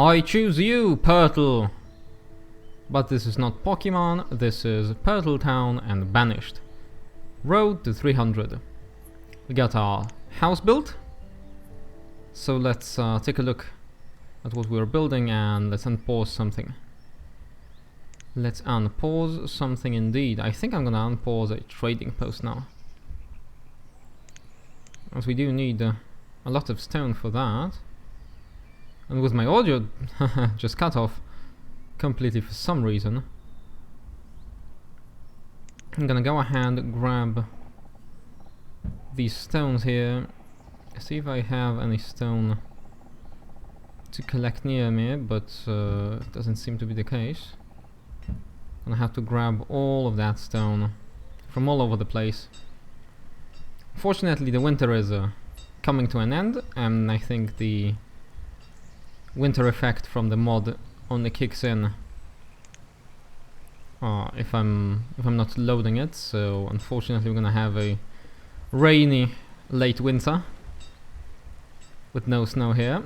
I choose you, Pirtle! But this is not Pokemon, this is Pirtletown and Banished. Road to 300. We got our house built. So let's take a look at what we're building and let's unpause something. Let's unpause something indeed. I think I'm gonna unpause a trading post now, as we do need a lot of stone for that. And with my audio just cut off completely for some reason, I'm gonna go ahead and grab these stones here. See if I have any stone to collect near me, but it doesn't seem to be the case. I'm gonna have to grab all of that stone from all over the place. Fortunately, the winter is coming to an end, and I think the winter effect from the mod only kicks in if I'm not loading it. So unfortunately, we're gonna have a rainy late winter with no snow here.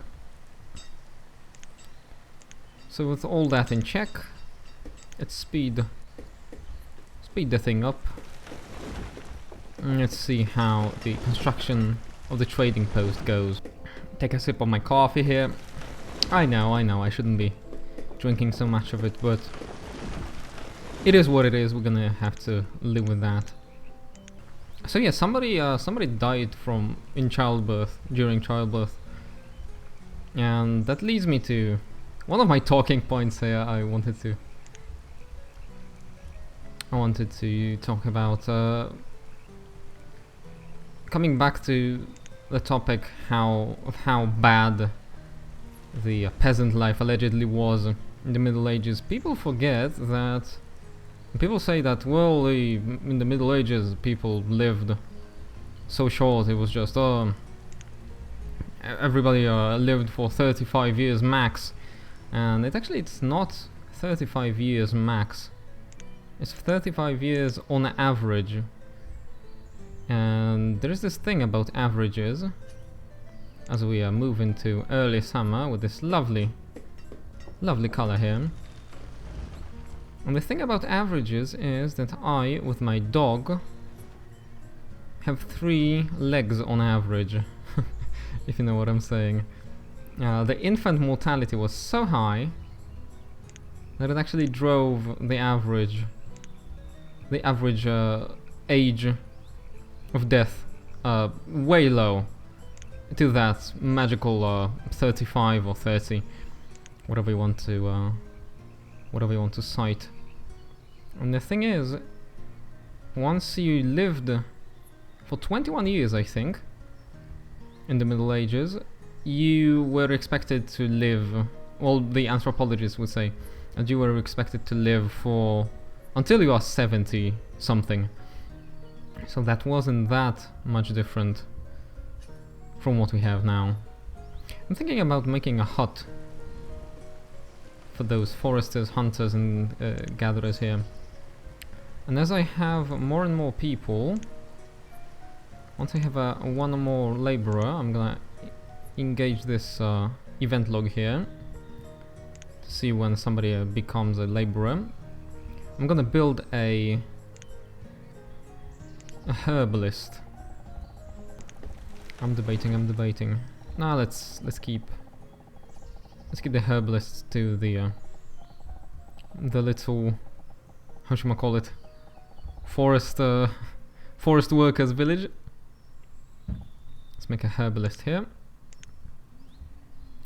So with all that in check, let's speed the thing up. And let's see how the construction of the trading post goes. Take a sip of my coffee here. I know, I shouldn't be drinking so much of it, but it is what it is. We're gonna have to live with that. So yeah, somebody died during childbirth, and that leads me to one of my talking points here. I wanted to talk about coming back to the topic of how bad the peasant life allegedly was in the Middle Ages. People forget that. People say that, well, in the Middle Ages people lived so short. It was just everybody lived for 35 years max, and it's not 35 years max. It's 35 years on average. And there is this thing about averages as we move into early summer with this lovely color here. And the thing about averages is that I, with my dog, have 3 legs on average, if you know what I'm saying. The infant mortality was so high that it actually drove the average age of death way low to that magical 35 or 30, whatever you want to cite. And the thing is, once you lived for 21 years, I think, in the Middle Ages, you were expected to live, well, the anthropologists would say that you were expected to live until you are 70 something. So that wasn't that much different from what we have now. I'm thinking about making a hut for those foresters, hunters and gatherers here. And as I have more and more people, once I have one more laborer, I'm gonna engage this event log here to see when somebody becomes a laborer. I'm gonna build a herbalist. I'm debating. Now let's keep the herbalists to the little, how should I call it, forest workers village. Let's make a herbalist here.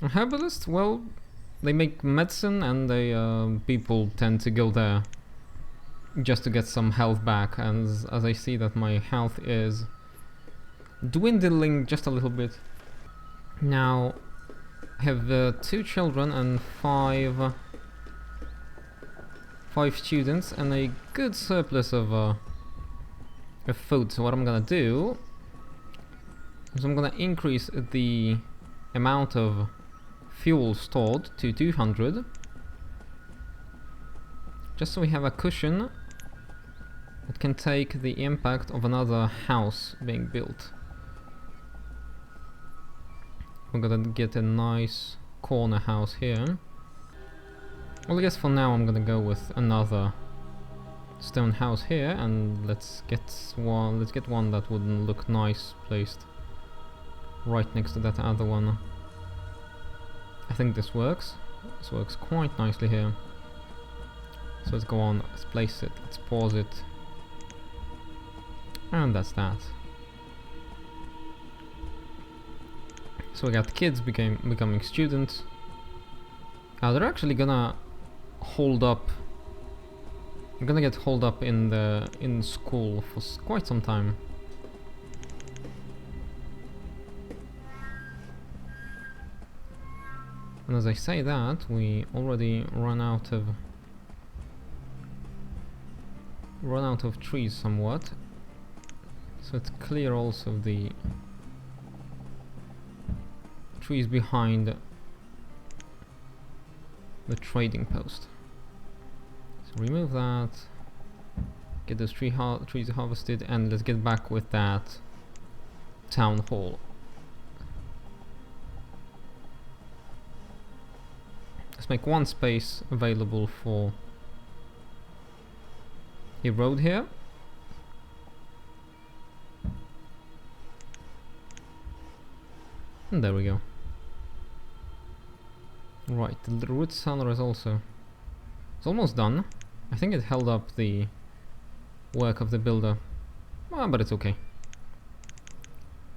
A herbalist, well, they make medicine, and people tend to go there just to get some health back. And as I see that my health is dwindling just a little bit. Now I have 2 children and 5 students and a good surplus of food. So what I'm gonna do is I'm gonna increase the amount of fuel stored to 200, just so we have a cushion that can take the impact of another house being built. We're gonna get a nice corner house here. Well, I guess for now I'm gonna go with another stone house here, and let's get one that wouldn't look nice placed right next to that other one. I think this works. This works quite nicely here. So let's go on, let's place it, let's pause it. And that's that. So we got kids becoming students. They're actually gonna hold up. They're gonna get holed up in school for quite some time. And as I say that, we already run out of trees somewhat. So it's clear also the trees behind the trading post. So remove that, get those trees harvested, and let's get back with that town hall. Let's make one space available for a road here. And there we go. Right, the root cellar is also... It's almost done. I think it held up the work of the builder. But it's okay.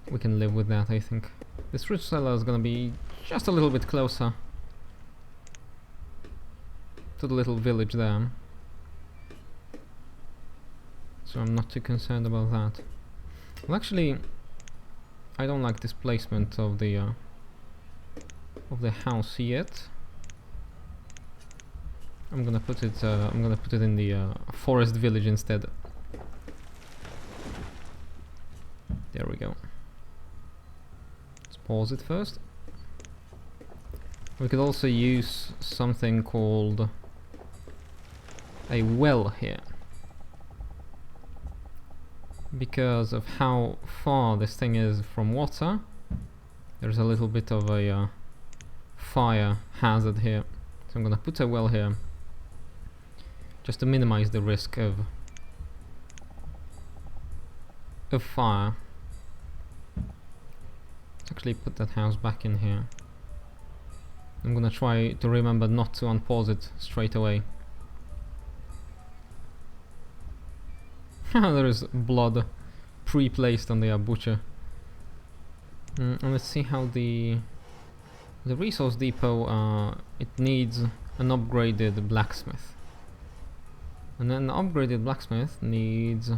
We can live with that, I think. This root cellar is gonna be just a little bit closer to the little village there. So I'm not too concerned about that. Well, actually, I don't like this placement of the house yet. I'm gonna put it in the forest village instead. There we go. Let's pause it first. We could also use something called a well here, because of how far this thing is from water. There's a little bit of a fire hazard here, so I'm gonna put a well here just to minimize the risk of fire. Let's actually put that house back in here. I'm gonna try to remember not to unpause it straight away. There is blood pre-placed on the butcher. And let's see how the resource depot, it needs an upgraded blacksmith. And then the upgraded blacksmith needs...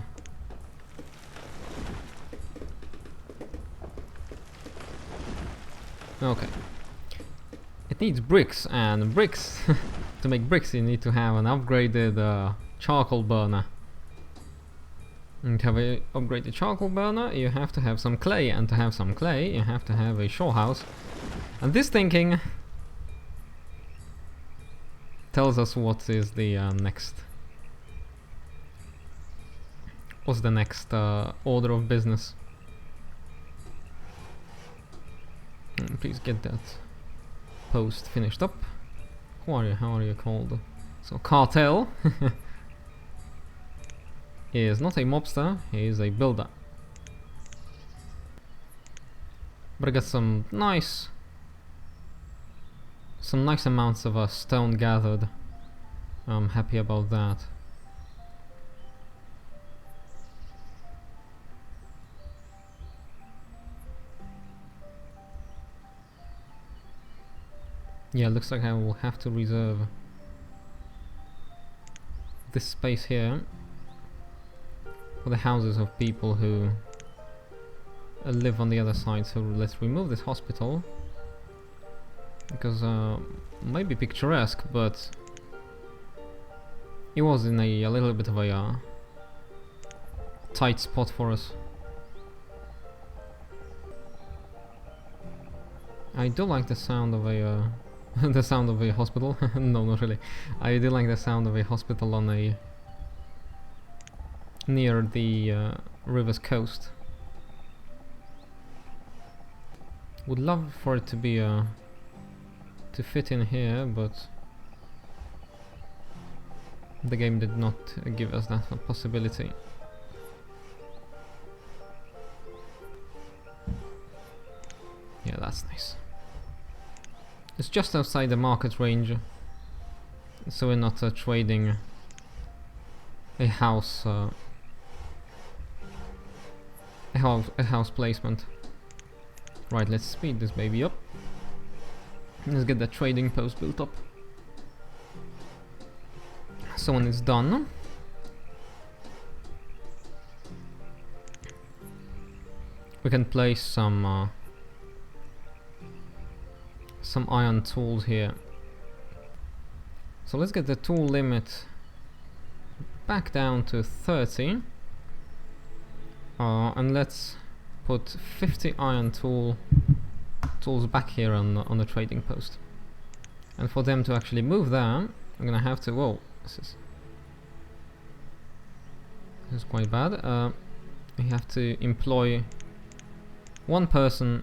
Okay. It needs bricks, and bricks... to make bricks you need to have an upgraded charcoal burner. And to have an upgraded charcoal burner, you have to have some clay, and to have some clay, you have to have a shore house. And this thinking tells us what is the next. What's the next order of business? Please get that post finished up. Who are you? How are you called? So Cartel is not a mobster, he is a builder. But I got some nice amounts of stone gathered. I'm happy about that. Yeah, looks like I will have to reserve this space here for the houses of people who live on the other side. So let's remove this hospital, because maybe picturesque, but it was in a little bit of a tight spot for us. I do like the sound of a the sound of a hospital. No, not really. I do like the sound of a hospital on a near the river's coast. Would love for it to be to fit in here, but the game did not give us that possibility. Yeah, that's nice. It's just outside the market range, so we're not trading a house placement. Right, let's speed this baby up. Let's get the trading post built up. So when it's done, we can place some iron tools here. So let's get the tool limit back down to 30, and let's put 50 iron tools back here on the trading post. And for them to actually move there, I'm gonna have to. Whoa, this is quite bad. We have to employ one person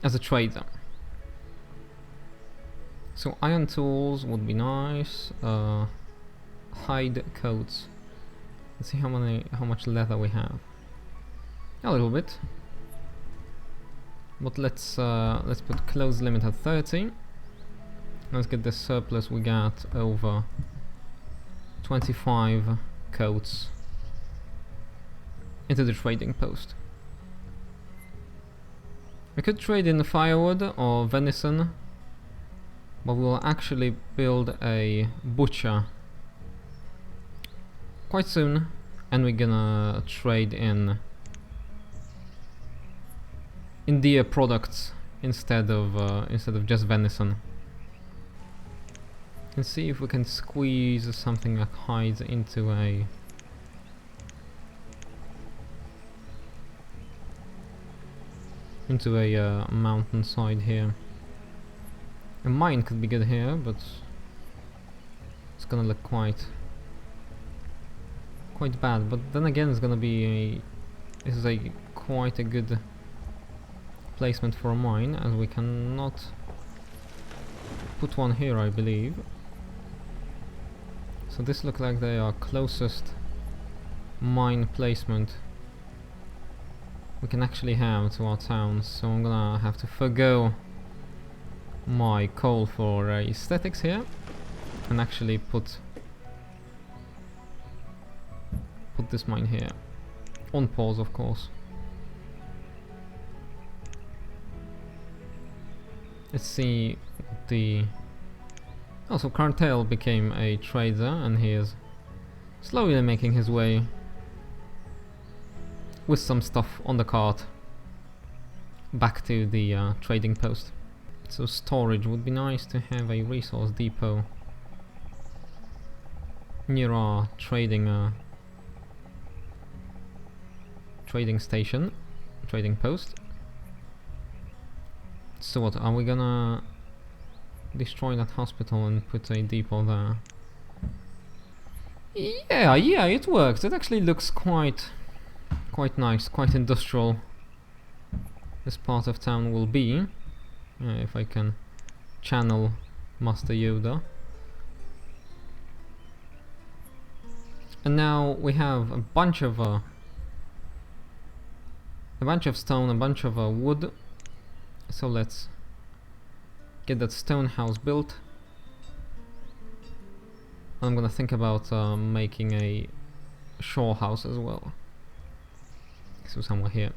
as a trader. So iron tools would be nice. Hide coats. Let's see how much leather we have. A little bit. But let's put clothes limit at 30. Let's get the surplus we got over 25 coats into the trading post. We could trade in firewood or venison, but we'll actually build a butcher quite soon, and we're gonna trade in deer products instead of just venison. And see if we can squeeze something like hides into a mountainside here. A mine could be good here, but it's gonna look quite bad. But then again, it's gonna be quite a good placement for a mine, as we cannot put one here, I believe. So this looks like they are closest mine placement we can actually have to our town. So I'm gonna have to forgo my coal for aesthetics here, and actually put this mine here on pause, of course. Let's see the. Also, Cartel became a trader, and he is slowly making his way with some stuff on the cart back to the trading post. So storage would be nice to have a resource depot near our trading station, trading post. So what, are we gonna destroy that hospital and put a depot there? Yeah, it works. It actually looks quite nice, quite industrial. This part of town will be, if I can channel Master Yoda. And now we have a bunch of stone, a bunch of wood. So let's get that stone house built. I'm gonna think about making a shore house as well. So somewhere here.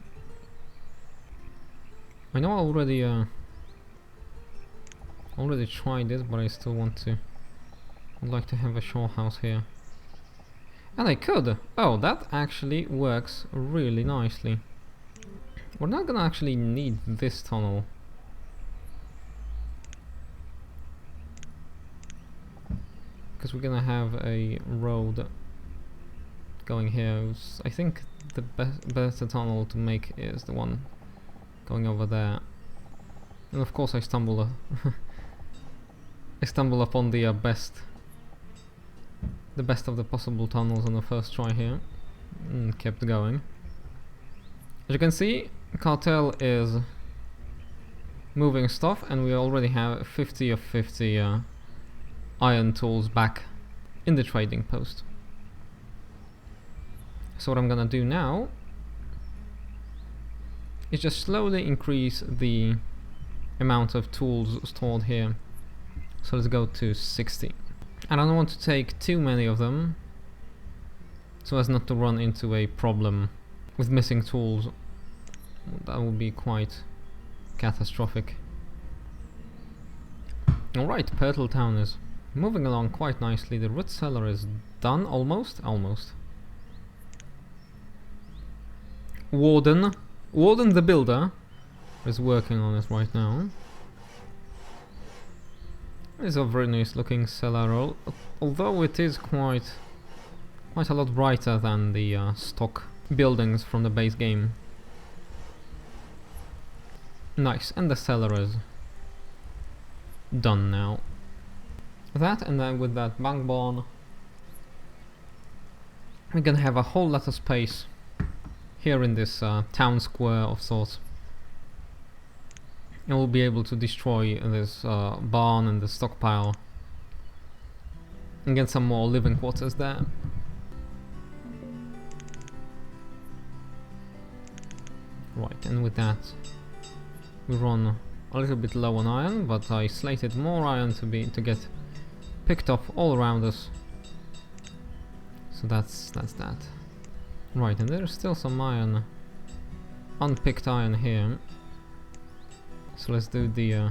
I know I already tried this, but I still would like to have a shore house here. And I could! Oh, that actually works really nicely. We're not gonna actually need this tunnel. Because we're gonna have a road going here. I think the better tunnel to make is the one going over there. And of course I stumble upon the best of the possible tunnels on the first try here, and kept going. As you can see, Cartel is moving stuff, and we already have 50 of 50 iron tools back in the trading post. So what I'm gonna do now is just slowly increase the amount of tools stored here. So let's go to 60. I don't want to take too many of them, so as not to run into a problem with missing tools. That would be quite catastrophic. Alright, Pirtletown is moving along quite nicely. The root cellar is done, almost. Warden the builder is working on it right now. It's a very nice looking cellar, although it is quite a lot brighter than the stock buildings from the base game. Nice, and the cellar is done now. That, and then with that bank barn, we're gonna have a whole lot of space here in this town square of sorts. And we'll be able to destroy this barn and the stockpile and get some more living quarters there. Right, and with that we run a little bit low on iron, but I slated more iron to get picked up all around us. So that's that. Right, and there's still some iron, unpicked iron here. So let's do the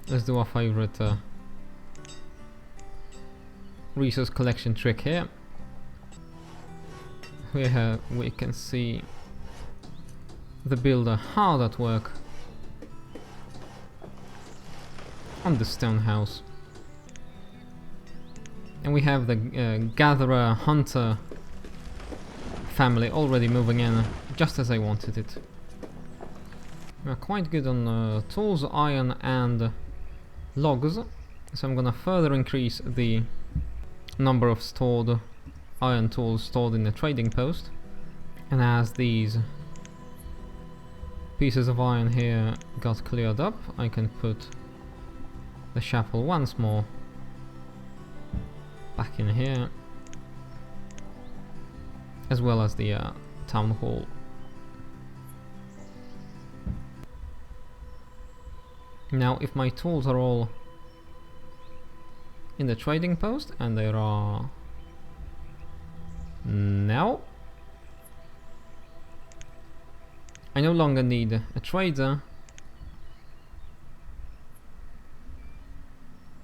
let's do our favorite resource collection trick here. Here we can see the builder hard at work on the stone house. And we have the gatherer hunter family already moving in, just as I wanted it. We're quite good on tools, iron and logs, so I'm gonna further increase the number of stored iron tools stored in the trading post. And as these pieces of iron here got cleared up, I can put the chapel once more back in here, as well as the town hall. Now if my tools are all in the trading post, and there are now, I no longer need a trader,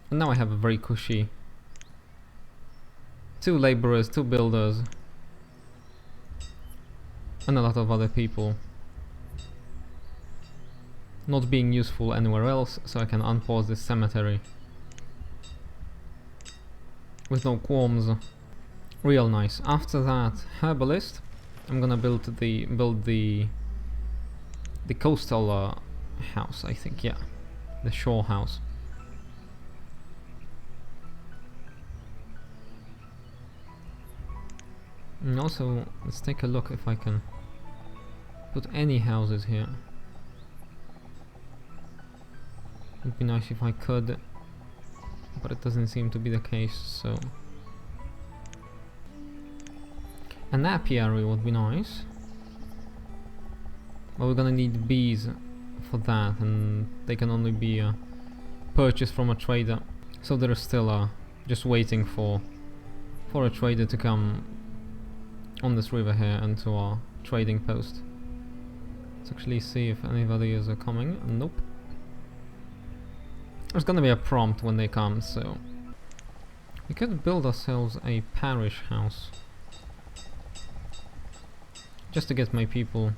and now I have a very cushy 2 laborers, 2 builders, and a lot of other people not being useful anywhere else, so I can unpause this cemetery with no qualms. Real nice. After that, herbalist. I'm gonna build the coastal house, I think, yeah, the shore house. And also, let's take a look if I can put any houses here. It'd be nice if I could, but it doesn't seem to be the case, so... An apiary would be nice, but we're gonna need bees for that, and they can only be purchased from a trader. So they're still just waiting for a trader to come on this river here and to our trading post. Let's actually see if anybody is coming. Nope. There's gonna be a prompt when they come, so we could build ourselves a parish house just to get my people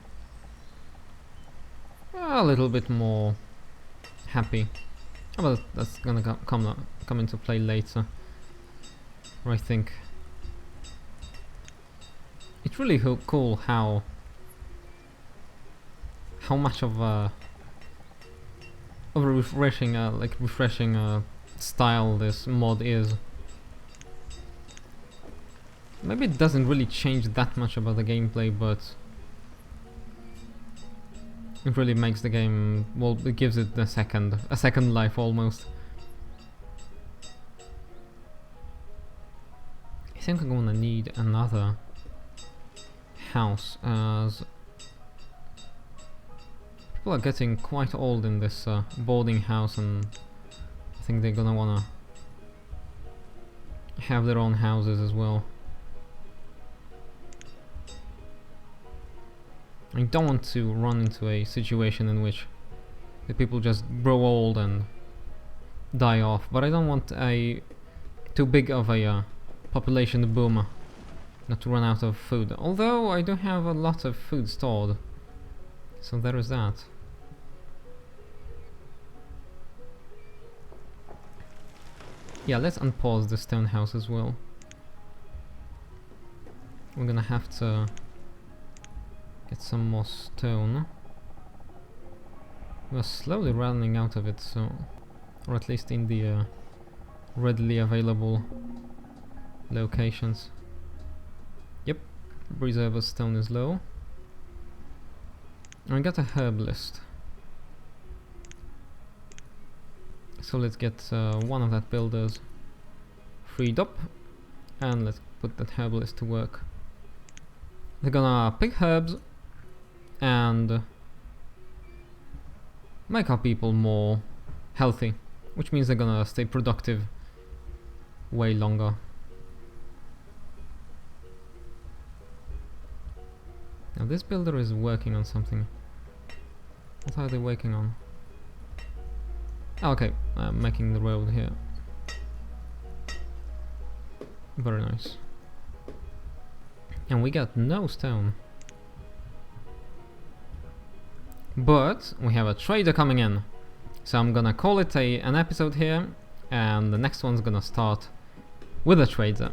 a little bit more happy. But that's gonna come into play later. I think it's really cool how much of a refreshing style this mod is. Maybe it doesn't really change that much about the gameplay, but it really makes the game, well, it gives it a second life almost. I think I'm gonna need another house, as people are getting quite old in this boarding house, and I think they're gonna wanna have their own houses as well. I don't want to run into a situation in which the people just grow old and die off, but I don't want a too big of a population boom, not to run out of food. Although I do have a lot of food stored, so there is that. Yeah, let's unpause the stone house as well. We're gonna have to get some more stone. We're slowly running out of it, so, or at least in the readily available locations. Yep, reserve of stone is low. I got a herbalist, so let's get one of that builders freed up, and let's put that herbalist to work. They're gonna pick herbs and make our people more healthy, which means they're gonna stay productive way longer. Now this builder is working on something. What are they working on? Oh, okay, making the road here. Very nice. And we got no stone. But we have a trader coming in. So I'm gonna call it an episode here, and the next one's gonna start with a trader.